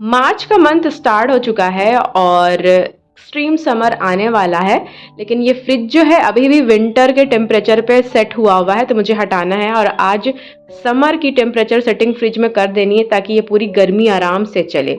मार्च का month start हो चुका है और एक्सट्रीम समर आने वाला है, लेकिन ये फ्रिज जो है अभी भी विंटर के टेम्परेचर पे सेट हुआ है, तो मुझे हटाना है और आज समर की टेम्परेचर सेटिंग फ्रिज में कर देनी है ताकि ये पूरी गर्मी आराम से चले।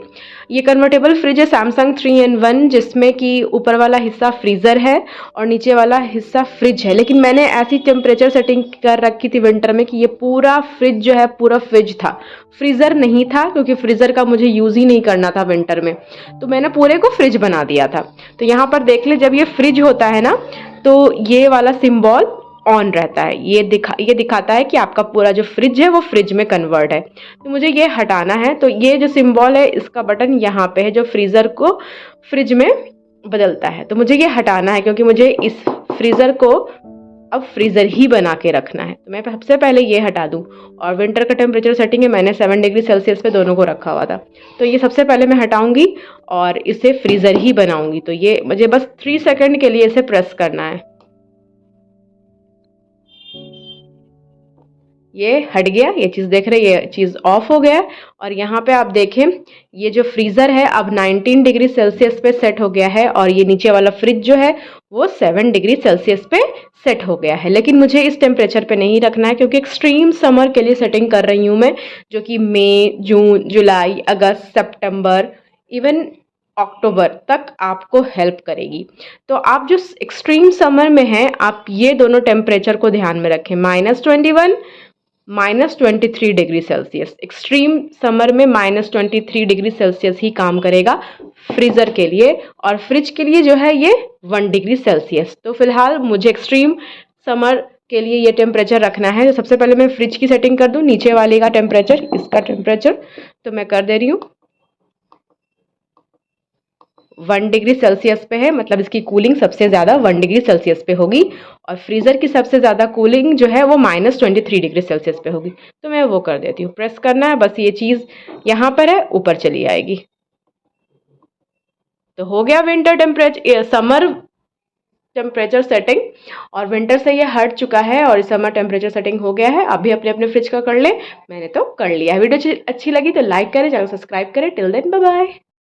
ये कन्वर्टेबल फ्रिज है सैमसंग 3 in 1, जिसमें कि ऊपर वाला हिस्सा फ्रीज़र है और नीचे वाला हिस्सा फ्रिज है। लेकिन मैंने ऐसी टेम्परेचर सेटिंग कर रखी थी विंटर में कि ये पूरा फ्रिज जो है पूरा फ्रिज था, फ्रीज़र नहीं था, क्योंकि फ्रीज़र का मुझे यूज़ ही नहीं करना था विंटर में, तो मैंने पूरे को फ्रिज बना दिया था। तो यहाँ पर देख ले, जब ये फ्रिज होता है ना तो ये वाला सिंबल ऑन रहता है, ये दिखाता है कि आपका पूरा जो फ्रिज है वो फ्रिज में कन्वर्ट है। तो मुझे ये हटाना है, तो ये जो सिंबल है इसका बटन यहाँ पे है जो फ्रीज़र को फ्रिज में बदलता है, तो मुझे ये हटाना है क्योंकि मुझे इस फ्रीज़र को अब फ्रीज़र ही बना के रखना है। तो मैं सबसे पहले ये हटा दूँ, और विंटर का टेम्परेचर सेटिंग है, मैंने 7 डिग्री सेल्सियस पे दोनों को रखा हुआ था, तो ये सबसे पहले मैं हटाऊंगी और इसे फ्रीज़र ही बनाऊंगी। तो ये मुझे बस 3 सेकंड के लिए इसे प्रेस करना है। ये हट गया, ये चीज़ देख रहे हैं, ये चीज़ ऑफ हो गया। और यहाँ पे आप देखें ये जो फ्रीज़र है अब 19 डिग्री सेल्सियस पे सेट हो गया है, और ये नीचे वाला फ्रिज जो है वो 7 डिग्री सेल्सियस पे सेट हो गया है। लेकिन मुझे इस टेम्परेचर पे नहीं रखना है क्योंकि एक्सट्रीम समर के लिए सेटिंग कर रही हूँ मैं, जो कि मई, जून, जुलाई, अगस्त, सितंबर, इवन अक्टूबर तक आपको हेल्प करेगी। तो आप जो एक्सट्रीम समर में हैं आप ये दोनों टेम्परेचर को ध्यान में रखें, -21, -23 डिग्री सेल्सियस। एक्सट्रीम समर में -23 डिग्री सेल्सियस ही काम करेगा फ्रीज़र के लिए, और फ्रिज के लिए जो है ये 1 डिग्री सेल्सियस। तो फिलहाल मुझे एक्सट्रीम समर के लिए ये टेम्परेचर रखना है। तो सबसे पहले मैं फ्रिज की सेटिंग कर दूं, नीचे वाले का टेम्परेचर, इसका टेम्परेचर तो मैं कर दे रही हूँ 1 डिग्री सेल्सियस पे है, मतलब इसकी कूलिंग सबसे ज़्यादा 1 डिग्री सेल्सियस पे होगी, और फ्रीज़र की सबसे ज़्यादा कूलिंग जो है वो -23 डिग्री सेल्सियस पे होगी। तो मैं वो कर देती हूँ, प्रेस करना है बस, ये चीज़ यहाँ पर है, ऊपर चली आएगी। तो हो गया winter temperature, summer temperature setting, और विंटर से ये हट चुका है और समर टेम्परेचर सेटिंग हो गया है। अभी अपने अपने फ्रिज का कर ले, मैंने तो कर लिया है। वीडियो अच्छी लगी तो लाइक करें, चैनल सब्सक्राइब करें। Till then bye bye.